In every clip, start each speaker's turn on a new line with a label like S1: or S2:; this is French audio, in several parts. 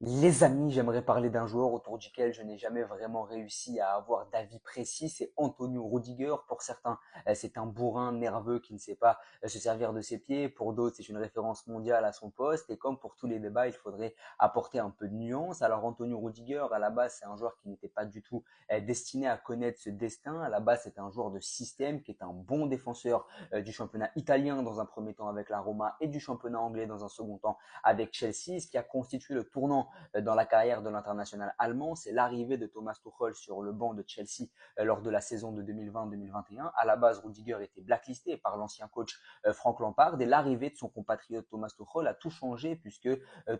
S1: Les amis, j'aimerais parler d'un joueur autour duquel je n'ai jamais vraiment réussi à avoir d'avis précis. C'est Antonio Rudiger. Pour certains, c'est un bourrin nerveux qui ne sait pas se servir de ses pieds. Pour d'autres, c'est une référence mondiale à son poste. Et comme pour tous les débats, il faudrait apporter un peu de nuance. Alors Antonio Rudiger, à la base, c'est un joueur qui n'était pas du tout destiné à connaître ce destin. À la base, c'est un joueur de système qui est un bon défenseur du championnat italien dans un premier temps avec la Roma et du championnat anglais dans un second temps avec Chelsea. Ce qui a constitué le tournant dans la carrière de l'international allemand, c'est l'arrivée de Thomas Tuchel sur le banc de Chelsea lors de la saison de 2020-2021. À la base, Rudiger était blacklisté par l'ancien coach Frank Lampard et l'arrivée de son compatriote Thomas Tuchel a tout changé puisque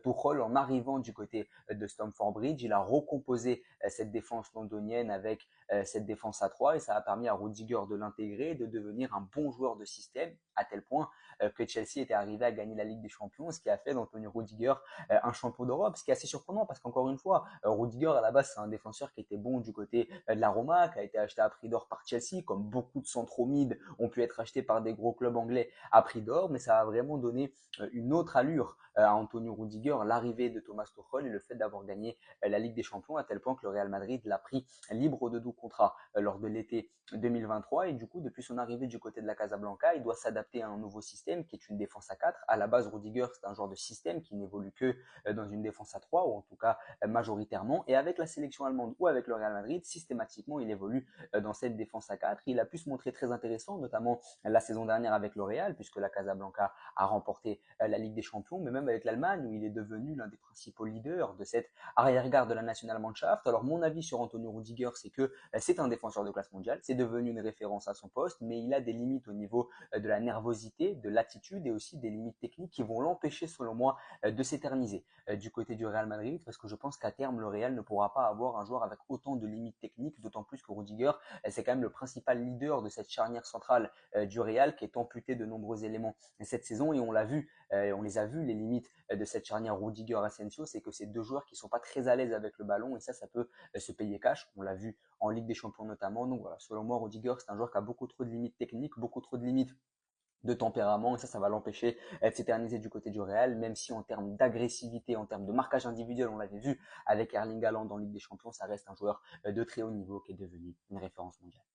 S1: Tuchel, en arrivant du côté de Stamford Bridge, il a recomposé cette défense londonienne avec cette défense à 3 et ça a permis à Rudiger de l'intégrer et de devenir un bon joueur de système à tel point que Chelsea était arrivé à gagner la Ligue des Champions, ce qui a fait d'Antonio Rudiger un champion d'Europe, ce qui est assez surprenant parce qu'encore une fois, Rudiger à la base c'est un défenseur qui était bon du côté de la Roma, qui a été acheté à prix d'or par Chelsea, comme beaucoup de centraux mid ont pu être achetés par des gros clubs anglais à prix d'or, mais ça a vraiment donné une autre allure à Antonio Rudiger, l'arrivée de Thomas Tuchel et le fait d'avoir gagné la Ligue des Champions à tel point que le Real Madrid l'a pris libre de tout contrat lors de l'été 2023 et du coup depuis son arrivée du côté de la Casablanca, il doit s'adapter à un nouveau système qui est une défense à 4. À la base, Rudiger c'est un genre de système qui n'évolue que dans une défense à 3 ou en tout cas majoritairement. Et avec la sélection allemande ou avec le Real Madrid, systématiquement, il évolue dans cette défense à 4. Il a pu se montrer très intéressant, notamment la saison dernière avec le Real, puisque la Casablanca a remporté la Ligue des Champions, mais même avec l'Allemagne, où il est devenu l'un des principaux leaders de cette arrière-garde de la Nationalmannschaft. Alors, mon avis sur Antonio Rudiger, c'est que c'est un défenseur de classe mondiale, c'est devenu une référence à son poste, mais il a des limites au niveau de la nervosité, de l'attitude et aussi des limites techniques qui vont l'empêcher, selon moi, de s'éterniser du côté du Real Madrid parce que je pense qu'à terme, le Real ne pourra pas avoir un joueur avec autant de limites techniques, d'autant plus que Rudiger, c'est quand même le principal leader de cette charnière centrale du Real qui est amputé de nombreux éléments cette saison et on l'a vu, on les a vus les limites de cette charnière Rudiger-Asensio, c'est que c'est deux joueurs qui sont pas très à l'aise avec le ballon et ça peut se payer cash, on l'a vu en Ligue des Champions notamment, donc voilà, selon moi Rudiger c'est un joueur qui a beaucoup trop de limites techniques, beaucoup trop de limites de tempérament et ça va l'empêcher de s'éterniser du côté du Real, même si en termes d'agressivité, en termes de marquage individuel, on l'avait vu avec Erling Haaland en Ligue des Champions, ça reste un joueur de très haut niveau qui est devenu une référence mondiale.